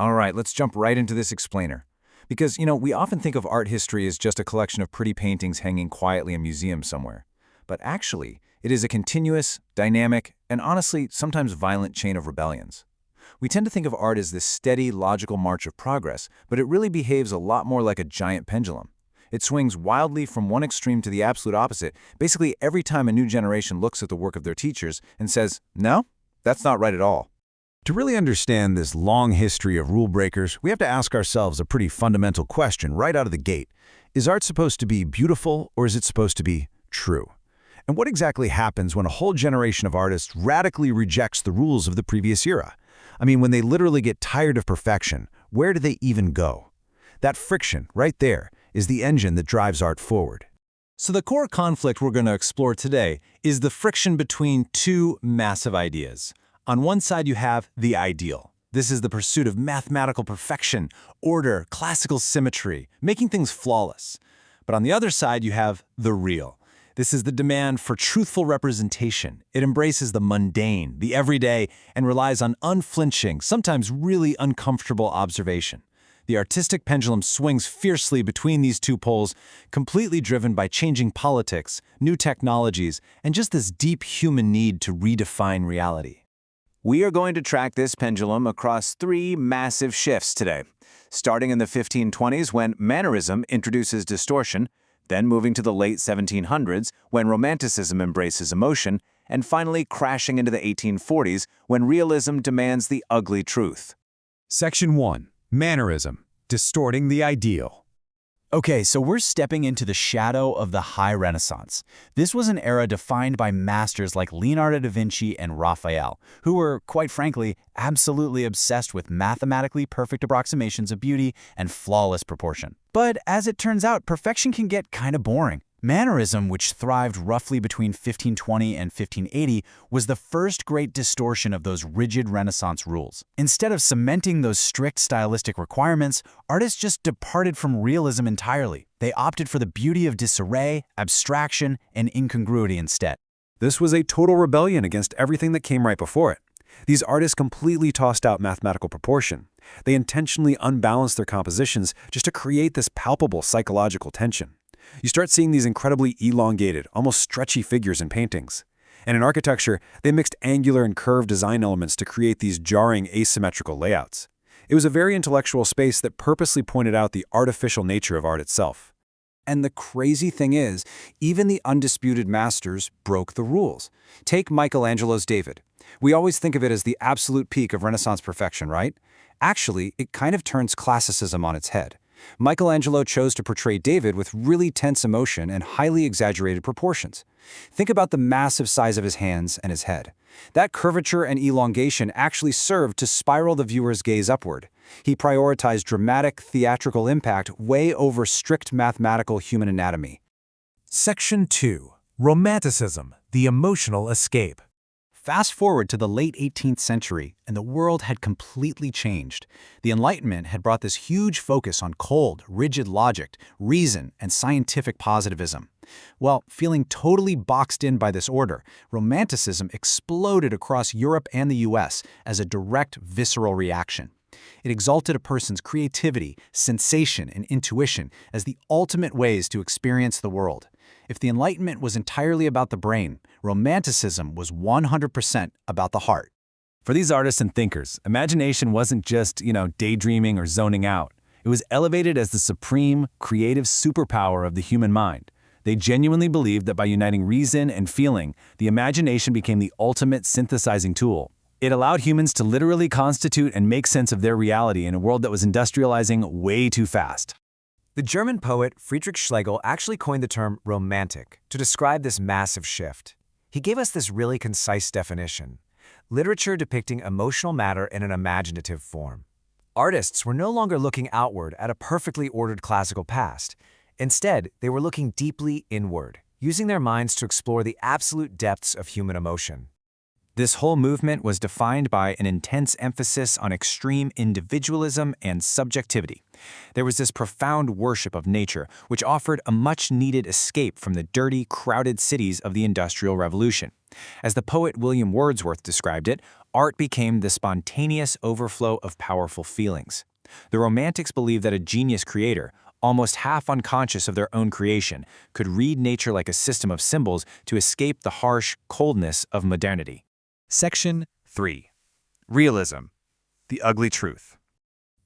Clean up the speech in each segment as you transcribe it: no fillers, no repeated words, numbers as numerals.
All right, let's jump right into this explainer. Because, we often think of art history as just a collection of pretty paintings hanging quietly in museums somewhere. But actually, it is a continuous, dynamic, and honestly, sometimes violent chain of rebellions. We tend to think of art as this steady, logical march of progress, but it really behaves a lot more like a giant pendulum. It swings wildly from one extreme to the absolute opposite, basically every time a new generation looks at the work of their teachers and says, no, that's not right at all. To really understand this long history of rule breakers, we have to ask ourselves a pretty fundamental question right out of the gate. Is art supposed to be beautiful, or is it supposed to be true? And what exactly happens when a whole generation of artists radically rejects the rules of the previous era? I mean, when they literally get tired of perfection, where do they even go? That friction, right there, is the engine that drives art forward. So the core conflict we're going to explore today is the friction between two massive ideas. On one side, you have the ideal. This is the pursuit of mathematical perfection, order, classical symmetry, making things flawless. But on the other side, you have the real. This is the demand for truthful representation. It embraces the mundane, the everyday, and relies on unflinching, sometimes really uncomfortable observation. The artistic pendulum swings fiercely between these two poles, completely driven by changing politics, new technologies, and just this deep human need to redefine reality. We are going to track this pendulum across three massive shifts today, starting in the 1520s when Mannerism introduces distortion, then moving to the late 1700s when Romanticism embraces emotion, and finally crashing into the 1840s when realism demands the ugly truth. Section 1. Mannerism. Distorting the ideal. Okay, so we're stepping into the shadow of the High Renaissance. This was an era defined by masters like Leonardo da Vinci and Raphael, who were, quite frankly, absolutely obsessed with mathematically perfect approximations of beauty and flawless proportion. But as it turns out, perfection can get kind of boring. Mannerism, which thrived roughly between 1520 and 1580, was the first great distortion of those rigid Renaissance rules. Instead of cementing those strict stylistic requirements, artists just departed from realism entirely. They opted for the beauty of disarray, abstraction, and incongruity instead. This was a total rebellion against everything that came right before it. These artists completely tossed out mathematical proportion. They intentionally unbalanced their compositions just to create this palpable psychological tension. You start seeing these incredibly elongated, almost stretchy figures in paintings. And in architecture, they mixed angular and curved design elements to create these jarring asymmetrical layouts. It was a very intellectual space that purposely pointed out the artificial nature of art itself. And the crazy thing is, even the undisputed masters broke the rules. Take Michelangelo's David. We always think of it as the absolute peak of Renaissance perfection, right? Actually, it kind of turns classicism on its head. Michelangelo chose to portray David with really tense emotion and highly exaggerated proportions. Think about the massive size of his hands and his head. That curvature and elongation actually served to spiral the viewer's gaze upward. He prioritized dramatic, theatrical impact way over strict mathematical human anatomy. Section 2. Romanticism, the emotional escape. Fast forward to the late 18th century, and the world had completely changed. The Enlightenment had brought this huge focus on cold, rigid logic, reason, and scientific positivism. Well, feeling totally boxed in by this order, Romanticism exploded across Europe and the US as a direct, visceral reaction. It exalted a person's creativity, sensation, and intuition as the ultimate ways to experience the world. If the Enlightenment was entirely about the brain, Romanticism was 100% about the heart. For these artists and thinkers, imagination wasn't just, daydreaming or zoning out. It was elevated as the supreme, creative superpower of the human mind. They genuinely believed that by uniting reason and feeling, the imagination became the ultimate synthesizing tool. It allowed humans to literally constitute and make sense of their reality in a world that was industrializing way too fast. The German poet Friedrich Schlegel actually coined the term romantic to describe this massive shift. He gave us this really concise definition: literature depicting emotional matter in an imaginative form. Artists were no longer looking outward at a perfectly ordered classical past. Instead, they were looking deeply inward, using their minds to explore the absolute depths of human emotion. This whole movement was defined by an intense emphasis on extreme individualism and subjectivity. There was this profound worship of nature, which offered a much-needed escape from the dirty, crowded cities of the Industrial Revolution. As the poet William Wordsworth described it, Art became the spontaneous overflow of powerful feelings. The Romantics believed that a genius creator, almost half unconscious of their own creation, could read nature like a system of symbols to escape the harsh coldness of modernity. Section 3. Realism. The ugly truth.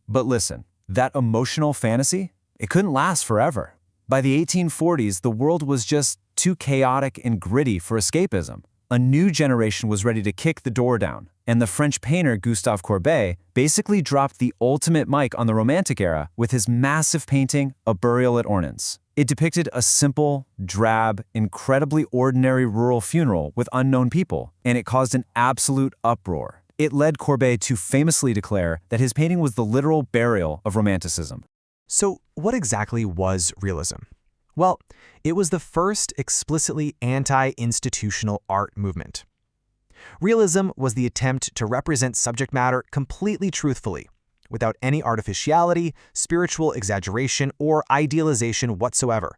But listen, that emotional fantasy, it couldn't last forever. By the 1840s, the world was just too chaotic and gritty for escapism. A new generation was ready to kick the door down, and the French painter Gustave Courbet basically dropped the ultimate mic on the Romantic era with his massive painting, A Burial at Ornans. It depicted a simple, drab, incredibly ordinary rural funeral with unknown people, and it caused an absolute uproar. It led Courbet to famously declare that his painting was the literal burial of Romanticism. So, what exactly was realism? Well, it was the first explicitly anti-institutional art movement. Realism was the attempt to represent subject matter completely truthfully, without any artificiality, spiritual exaggeration, or idealization whatsoever.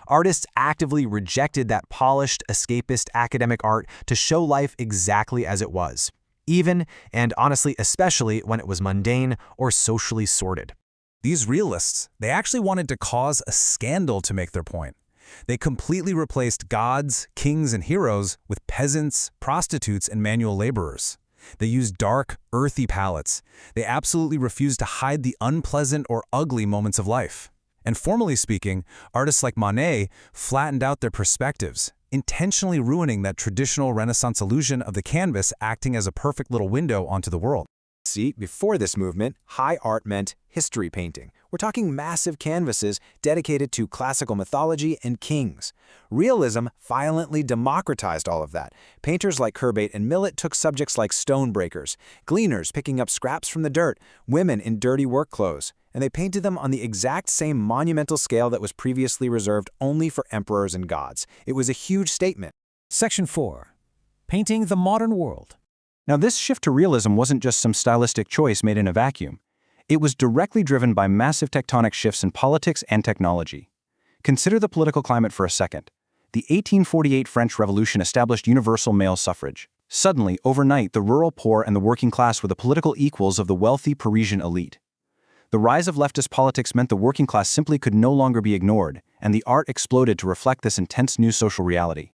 Artists actively rejected that polished, escapist academic art to show life exactly as it was, even, and honestly especially, when it was mundane or socially sordid. These realists, they actually wanted to cause a scandal to make their point. They completely replaced gods, kings, and heroes with peasants, prostitutes, and manual laborers. They used dark, earthy palettes. They absolutely refused to hide the unpleasant or ugly moments of life. And formally speaking, artists like Monet flattened out their perspectives, intentionally ruining that traditional Renaissance illusion of the canvas acting as a perfect little window onto the world. See, before this movement, high art meant history painting. We're talking massive canvases dedicated to classical mythology and kings. Realism violently democratized all of that. Painters like Courbet and Millet took subjects like stonebreakers, gleaners picking up scraps from the dirt, women in dirty work clothes, and they painted them on the exact same monumental scale that was previously reserved only for emperors and gods. It was a huge statement. Section 4. Painting the modern world. Now, this shift to realism wasn't just some stylistic choice made in a vacuum. It was directly driven by massive tectonic shifts in politics and technology. Consider the political climate for a second. The 1848 French Revolution established universal male suffrage. Suddenly, overnight, the rural poor and the working class were the political equals of the wealthy Parisian elite. The rise of leftist politics meant the working class simply could no longer be ignored, and the art exploded to reflect this intense new social reality.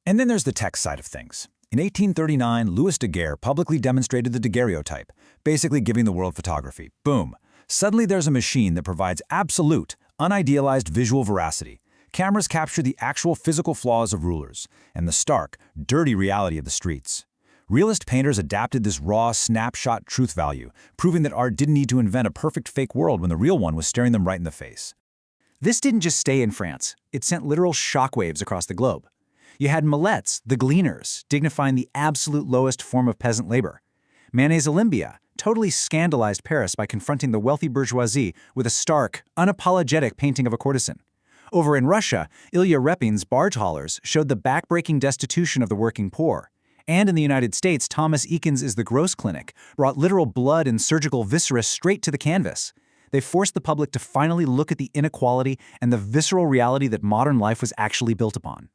And then there's the tech side of things. In 1839, Louis Daguerre publicly demonstrated the daguerreotype, basically giving the world photography. Boom! Suddenly there's a machine that provides absolute, unidealized visual veracity. Cameras capture the actual physical flaws of rulers and the stark, dirty reality of the streets. Realist painters adapted this raw, snapshot truth value, proving that art didn't need to invent a perfect fake world when the real one was staring them right in the face. This didn't just stay in France. It sent literal shockwaves across the globe. You had Millet's The Gleaners, dignifying the absolute lowest form of peasant labor. Manet's Olympia totally scandalized Paris by confronting the wealthy bourgeoisie with a stark, unapologetic painting of a courtesan. Over in Russia, Ilya Repin's Barge Haulers showed the backbreaking destitution of the working poor. And in the United States, Thomas Eakins' The Gross Clinic brought literal blood and surgical viscera straight to the canvas. They forced the public to finally look at the inequality and the visceral reality that modern life was actually built upon.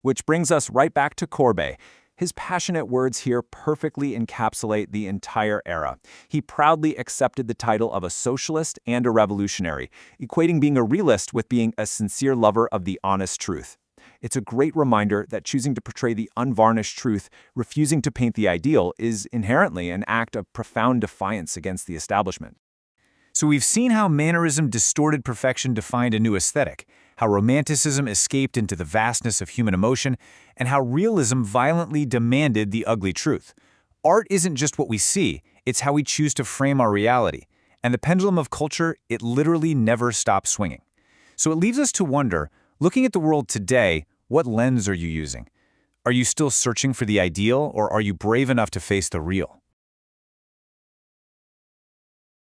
Which brings us right back to Courbet. His passionate words here perfectly encapsulate the entire era. He proudly accepted the title of a socialist and a revolutionary, equating being a realist with being a sincere lover of the honest truth. It's a great reminder that choosing to portray the unvarnished truth, refusing to paint the ideal, is inherently an act of profound defiance against the establishment. So we've seen how mannerism distorted perfection defined a new aesthetic, how romanticism escaped into the vastness of human emotion, and how realism violently demanded the ugly truth. Art isn't just what we see, it's how we choose to frame our reality. And the pendulum of culture, it literally never stops swinging. So it leaves us to wonder, looking at the world today, what lens are you using? Are you still searching for the ideal, or are you brave enough to face the real?